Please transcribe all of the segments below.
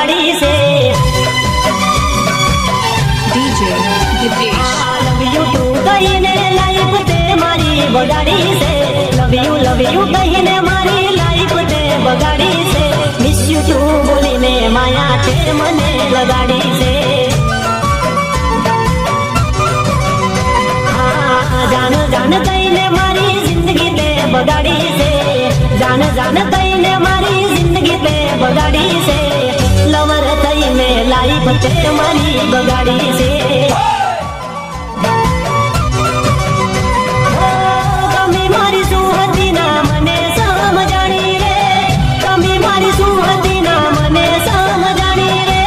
बगाड़ी से DJ Dipesh. Love you too कहीने life ते मारी बगाड़ी से लव यू कहीने मारी लाइफ ते बगाड़ी से मिस यू टू बोलीने माया ते मने लगाड़ी से जान जान कहीने मारी जिंदगी ते बगाड़ी से जान जान कहीने मारी जिंदगी ते बगाड़ी से लवर थई में लाइफ ते मारी बगाड़ी से कमी मारी सुहती ना मने समझाणी रे कमी मारी सुहती ना मने समझाणी रे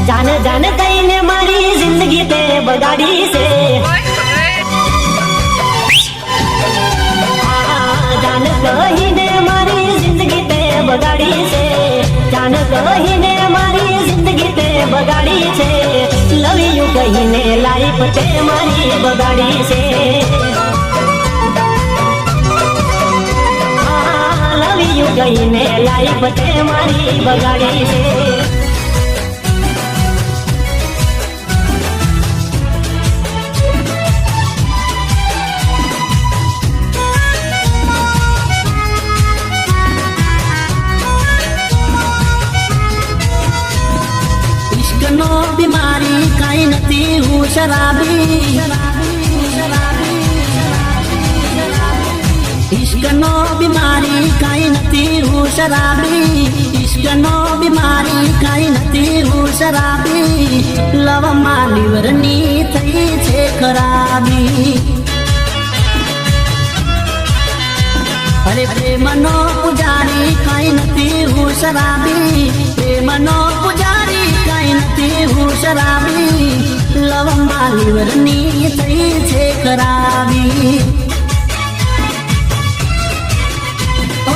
जान जान कहीने मारी जिंदगी ते बगाड़ी से जान कहीने मारी जिंदगी ते बगाड़ी से जान कहीने मारी जिंदगी ते बगाड़ी से लव यू कहीने लाइफ ते मारी बगाड़ी से लव यू कहीने लाइफ ते मारी बगाड़ी से नो बीमारी काई नती हूँ शराबी इश्क नो बीमारी काई नती हूँ शराबी इश्क नो बीमारी काई नती हूँ शराबी लव मालिवरनी थई छे खराबी अरे प्रेम नो पुजारी काई नती हूँ शराबी प्रेम नो पुजारी काई नती हूँ शराबी लव मालिवरनी थई छे खराबी ओ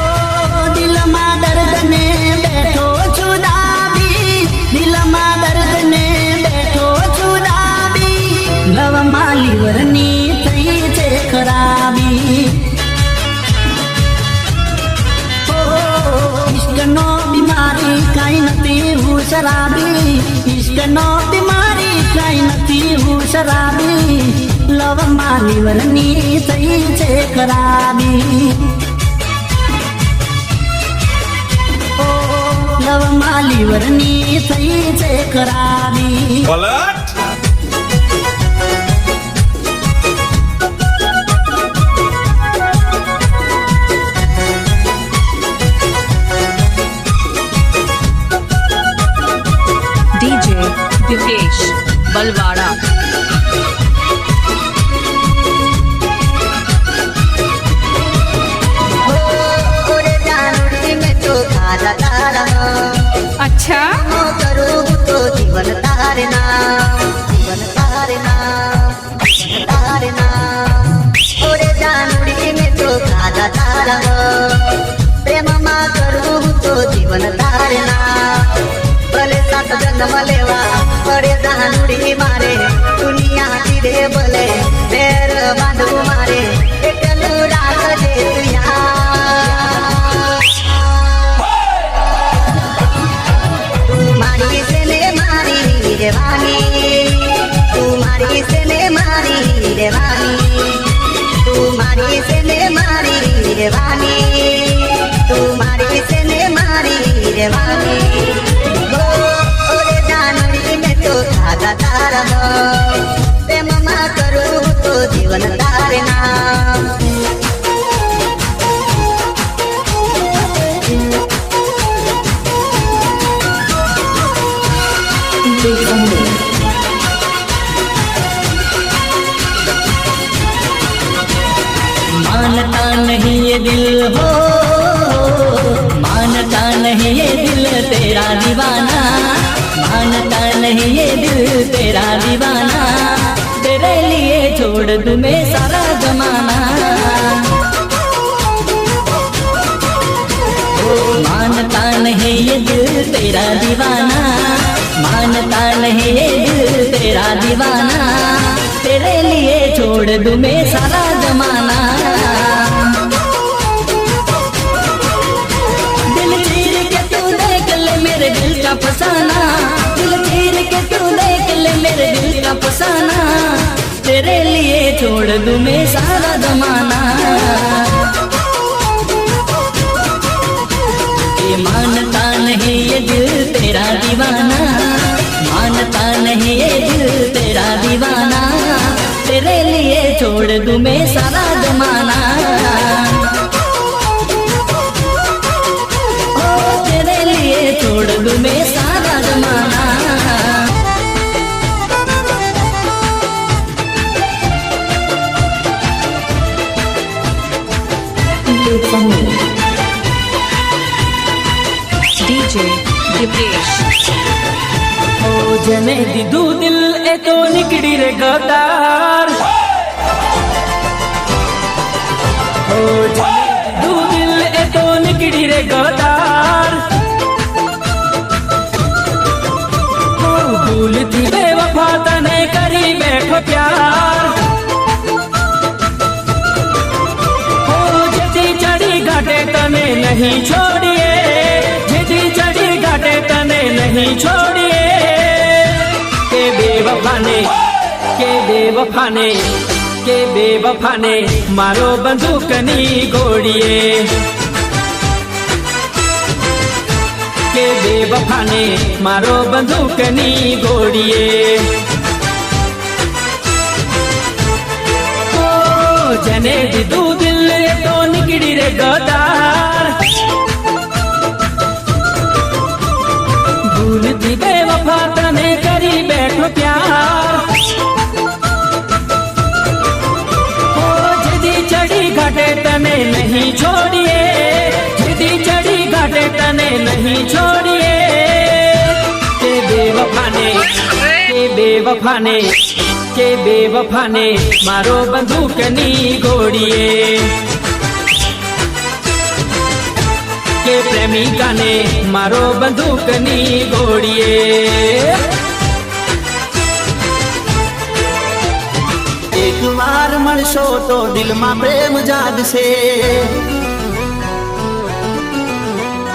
दिल मा दर्द ने बैठो छुदाबी दिल मा दर्द ने बैठो छुदाबी लव मालिवरनी थई छे खराबी इश्क नो बीमारी काई नती हूँ शराबी इश्क नो बीमारी काई नती हूँ शराबी लव मालिवरनी थई छे खराबी ओ लव मालिवरनी थई छे खराबी DJ Dipesh Balwara. अच्छा करूँ तो जीवन तारना ओरे जानुड़ी में तो खादा तारा प्रेम माँ करूँ तो जीवन तारना भले सात जन्म लेवा पड़े जानुड़ी मारे दुनिया धीरे भले पैर बांधू मारे एक लूड़ा सजे तुया तुम्हारी से ले मारी देवानी तुम्हारी से ले मारी देवानी तुम्हारी से ले मारी देवानी तुम्हारी से ले मारी देवानी ओरे जानड़ी में तो धागा तारा प्रेम माँ करूँ तो जीवन तारना मानता नहीं ये दिल हो मानता नहीं ये दिल तेरा दीवाना मानता नहीं ये दिल तेरा दीवाना तेरे लिए छोड़ दूं मैं सारा जमाना मानता नहीं ये दिल तेरा दीवाना मानता नहीं ये दिल तेरा दीवाना तेरे लिए छोड़ दूं मैं सारा जमाना दिल चीर के तू देख ले मेरे दिल का फसाना छोड़ दूं मैं सारा जमाना। ये मानता नहीं ये दिल तेरा दीवाना, मानता नहीं ये दिल तेरा दीवाना, तेरे लिए छोड़ दूं मैं सारा जमाना। ओ तेरे लिए छोड़ दूं मैं सारा जमाना। DJ Divesh. ओ जने दीदू दिल ए तो निकड़ी रे गदार। ओ जने दीदू दिल ए तो निकड़ी रे गदार। ओ भूल थी बेवफा तने करी बैठो प्यार। ओ जदी चढ़ी घाटे तने नहीं छोड़िए, जदी चढ़ी घाटे तने नहीं छोड़िए। के बेवफा ने मारो बंदूकनी गोड़िए। के बेवफा ने मारो बंदूकनी गोड़िए। ओ जने दीदू दिल तो निकड़ी रे गदार। भूल थी बेवफा तने करी बैठो प्यार। ओ जदी चढ़ी घाटे तने नहीं छोड़िए, जदी चढ़ी घाटे तने नहीं छोड़िए। के बेवफा ने मारो बंदूकनी गोड़िए। के प्रेमिका ने मारो बंदूकनी गोड़िए। एक बार મળશો તો દિલમાં પ્રેમ જાગશે।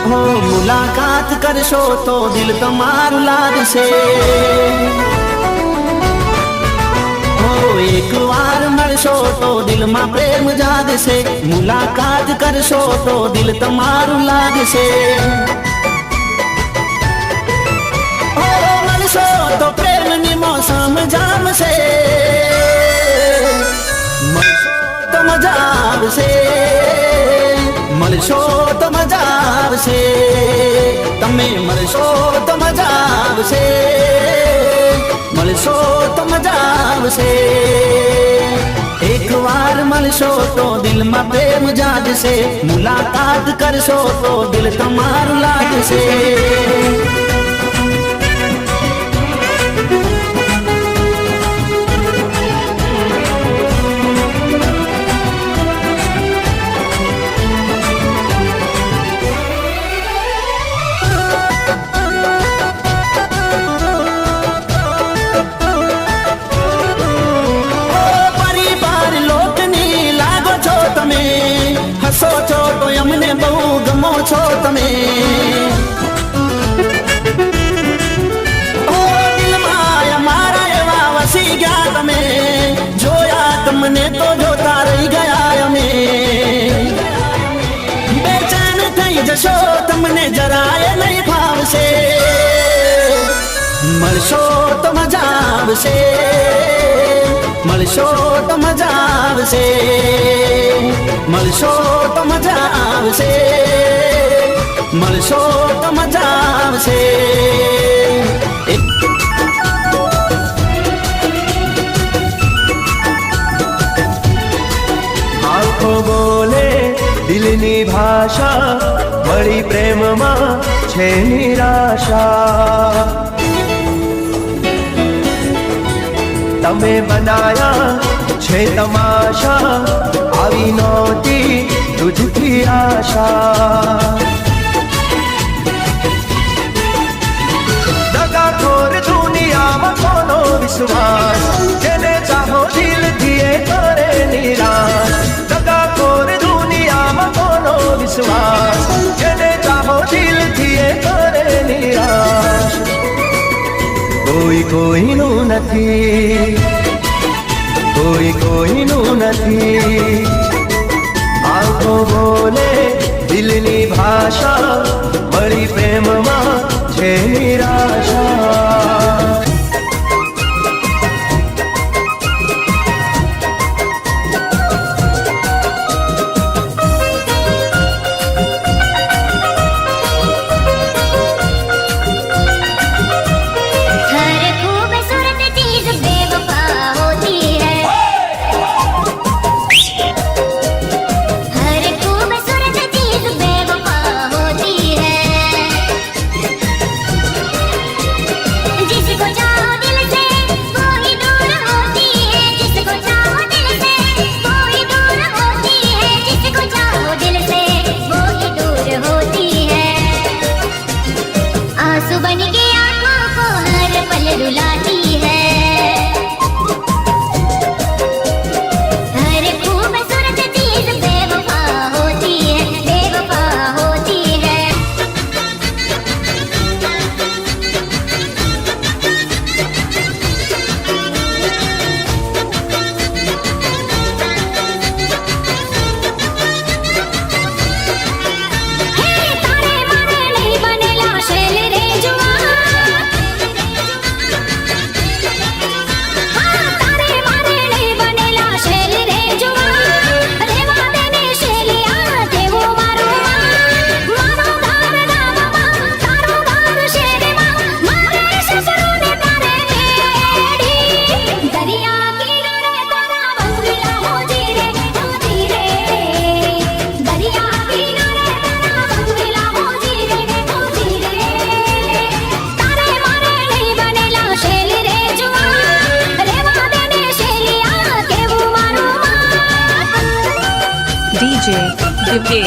હો મુલાકાત કરશો તો દિલ તમારું લાગશે। હો એક વાર મળશો તો દિલમાં પ્રેમ જાગશે। મુલાકાત કરશો તો દિલ તમારું લાગશે। હો મળશો તો પ્રેમની મોસમ જામશે। મજા આવશે, મળશો તો મજા આવશે। તમે મળશો તો મજા આવશે, મળશો તો મજા આવશે। એક વાર મળશો તો દિલમાં પ્રેમ જાગશે। મુલાકાત કરશો તો દિલ તમારું લાગશે। હસો છો તો અમને બહુ ગમો છો તમે। ઓ દિલમાં અમારા એવા વસી ગયા તમે। જોયા તમને તો જોતા રહી ગયા અમે। બેચેન થઈ જશો તમને જરાય નહીં ફાવશે। મળશો તો મજા આવશે, મળશો તો મજા આવશે। મળશો તો મજા આવશે, મળશો તો મજા આવશે। આંખો બોલે દિલની ભાષા, વળી પ્રેમમાં છે નિરાશા। તમે બનાયા છે તમાશા, આવી નહોતી तुझकी आशा। दगाखोर दुनिया में कोनो विश्वास, जेने चाहो दिल दिए करे निराश। दगाखोर दुनिया में कोनो विश्वास, जेने चाहो दिल दिए करे निराश। कोई कोई नु नथी, કોઈ કોઈનું નથી. આંખો બોલે દિલની ભાષા, મળી પ્રેમમાં છે નિરાશા. हर खूबसूरत चीज बेवफा होती है. हर खूबसूरत चीज बेवफा होती है. जिसको चाहो दिल से वो ही दूर होती है. जिसको चाहो दिल से वो ही दूर होती है. जिसको चाहो दिल से वो ही दूर होती है. आंसू बन के आंखों को हर पल रुलाती है. हर खूबसूरत चीज बेवफा होती है, बेवफा होती है. हे तारे मारे नहीं बनेला शैल रे जुआ. तारे मारे नहीं बनेला शैल रे जुआ. રેવા દેને શેલિયા તેવું મારું મારો ધાર ગામમાં તારો ધાર શેરીમાં મારે સસરોને તારે મેડી. દરિયા કિનારે તારા બંગલા હોજી રે હોજી રે. દરિયા કિનારે તારા બંગલા હોજી રે હોજી રે. તારે મારે નહીં બનેલા શેલ રે જુઆ. રેવા દેને શેલિયા કેવું મારું DJ Divyesh.